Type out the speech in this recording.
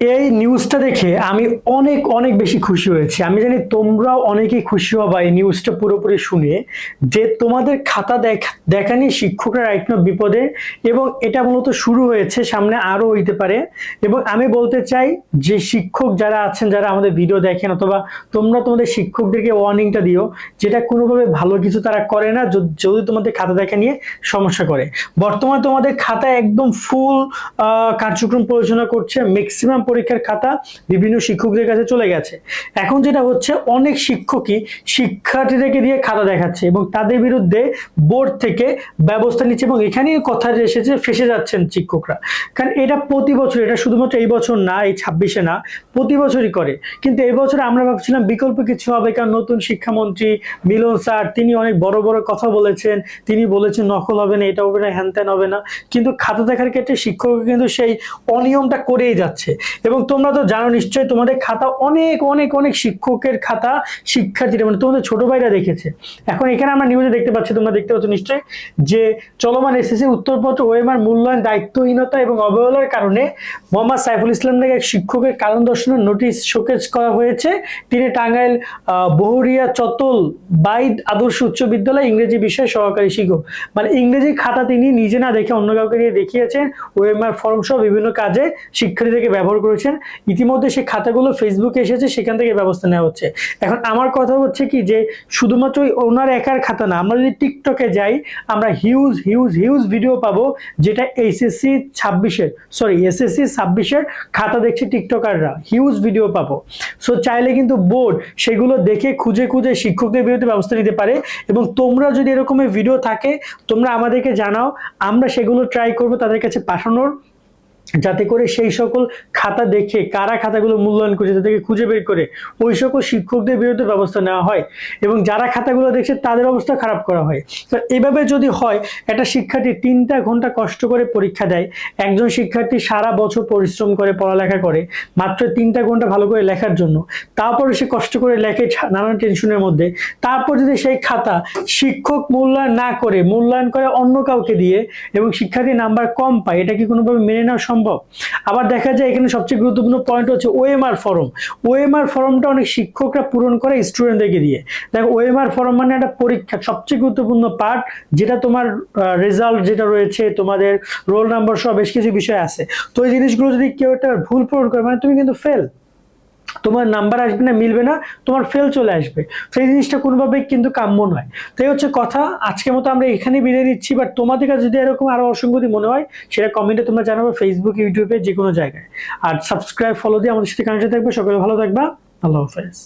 এই নিউজটা দেখে আমি অনেক অনেক বেশি খুশি হয়েছি। আমি জানি তোমরাও অনেকেই খুশি হবা এই নিউজটা পুরোপুরি শুনে, যে তোমাদের খাতা দেখা নিয়ে শিক্ষকরা রাইট নাও বিপদে, এবং এটা মূলত শুরু হয়েছে, সামনে আরো হইতে পারে। এবং আমি বলতে চাই যে শিক্ষক যারা আছেন, যারা আমাদের ভিডিও দেখেন, অথবা তোমরা তোমাদের শিক্ষকদেরকে ওয়ার্নিংটা দিও, যেটা কোনোভাবে ভালো কিছু তারা করে না যদি তোমাদের খাতা দেখা নিয়ে সমস্যা করে। বর্তমানে তোমাদের খাতা একদম ফুল কার্যক্রম পরিচালনা করছে, ম্যাক্সিমাম পরীক্ষার খাতা বিভিন্ন শিক্ষকদের কাছে চলে গেছে। এখন যেটা হচ্ছে, অনেক শিক্ষকই শিক্ষার্থীদেরকে দিয়ে খাতা দেখাচ্ছে এবং তাদের বিরুদ্ধে বোর্ড থেকে ব্যবস্থা নিচ্ছে, এবং এখানেই কথা এসেছে ফেসে যাচ্ছেন শিক্ষকরা। কারণ এটা প্রতি বছর, এটা শুধুমাত্র এই বছর না, এই 26-এ না, প্রতি বছরই করে। কিন্তু এই বছর আমরা ভাবছিলাম বিকল্প কিছু হবে, কারণ নতুন শিক্ষামন্ত্রী মিলন স্যার তিনি অনেক বড় বড় কথা বলেছেন। তিনি বলেছেন নকল হবে না, এটা হবে না, হ্যান ত্যান হবে না। কিন্তু খাতা দেখার ক্ষেত্রে শিক্ষক কিন্তু সেই অনিয়মটা করেই যাচ্ছে। এবং তোমরা তো জানো নিশ্চয়ই, তোমাদের খাতা অনেক অনেক অনেক শিক্ষকের খাতা শিক্ষার্থীরা, মানে তোমাদের ছোট ভাইরা দেখেছে। এখন এখানে আমরা নিউজে দেখতে পাচ্ছি, তোমরা দেখতে পাচ্ছ নিশ্চয়ই, যে চলমান এসএসসি উত্তরপত্র ওএমআর মূল্যায়ন দায়িত্বহীনতা এবং অবহেলার কারণে মোহাম্মদ সাইফুল ইসলাম নামে এক শিক্ষকের কারণ দর্শানোর নোটিশ শোকেজ করা হয়েছে। তিনি টাঙ্গাইল বহুরিয়া চতল বাইদ আদর্শ উচ্চ বিদ্যালয় ইংরেজি বিষয় সহকারী শিক্ষক, মানে ইংরেজি খাতা তিনি নিজে না দেখে অন্য কাউকে দিয়ে দেখিয়েছেন, ওএমআর ফর্ম সহ বিভিন্ন কাজে শিক্ষার্থীদেরকে ব্যবহার করেছেন। ইতিমধ্যে সেই খাতাগুলো ফেসবুকে এসেছে, সেখান থেকে ব্যবস্থা নেওয়া হচ্ছে। এখন আমার কথা হচ্ছে কি, যে শুধুমাত্র ওনার একার খাতা না, আমরা যদি টিকটকে যাই, আমরা হিউজ হিউজ হিউজ ভিডিও পাবো, যেটা এসএসসি 26-এর খাতা দেখছে টিকটকাররা, হিউজ ভিডিও পাবো। সো চাইলে কিন্তু বোর্ড সেগুলো দেখে খুঁজে খুঁজে শিক্ষকদের বিরুদ্ধে ব্যবস্থা নিতে পারে। এবং তোমরা যদি এরকমের ভিডিও থাকে, তোমরা আমাদেরকে জানাও, আমরা সেগুলো ট্রাই করবো তাদের কাছে পাঠানোর, যাতে করে সেই সকল খাতা দেখে কারা খাতাগুলো মূল্যায়ন করছে তাদেরকে খুঁজে বের করে ওই সকল শিক্ষকদের বিরুদ্ধে ব্যবস্থা নেওয়া হয়, এবং যারা খাতাগুলো দেখছে তাদের অবস্থা খারাপ করা হয়। তো এইভাবে যদি হয়, একটা শিক্ষার্থী 3টা ঘন্টা কষ্ট করে পরীক্ষা দেয়, একজন শিক্ষার্থী সারা বছর পরিশ্রম করে পড়ালেখা করে মাত্র 3টা ঘন্টা ভালো করে লেখার জন্য, তারপরে সে কষ্ট করে লেখে নানান টেনশনের মধ্যে। তারপর যদি সেই খাতা শিক্ষক মূল্যায়ন না করে মূল্যায়ন করে অন্য কাউকে দিয়ে, এবং শিক্ষার্থী নাম্বার কম পায়, এটা কি কোনোভাবে মেনে নেওয়া সম্ভব? আবার দেখা যায় এখানে সবচেয়ে গুরুত্বপূর্ণ পয়েন্ট হচ্ছে ওএমআর ফর্ম। ওএমআর ফর্মটা অনেক শিক্ষকরা পূরণ করে স্টুডেন্টদেরকে দিয়ে। দেখো, ওএমআর ফর্ম মানে একটা পরীক্ষার সবচেয়ে গুরুত্বপূর্ণ পার্ট, যেটা তোমার রেজাল্ট যেটা রয়েছে, তোমাদের রোল নাম্বার সহ বেশ কিছু বিষয় আছে। তো এই জিনিসগুলো যদি কেউ একটা ভুল পূরণ করে, মানে তুমি কিন্তু ফেল, তোমার নাম্বার আসবে না, মিলবে না, তোমার ফেল চলে আসবে। সেই জিনিসটা কোনোভাবেই কিন্তু কাম্য নয়। তো এই হচ্ছে কথা। আজকের মতো আমরা এখানে বিদায় নিচ্ছি, বাট তোমাদের কাছে যদি এরকম আরো অসংগতি মনে হয়, সেটা কমেন্টে তোমরা জানাবে, ফেসবুক, ইউটিউবে, যে কোনো জায়গায়। আর সাবস্ক্রাইব, ফলো দিয়ে আমাদের সাথে কানেক্টেড থাকবে। সকলে ভালো থাকবা। আল্লাহ হাফেজ।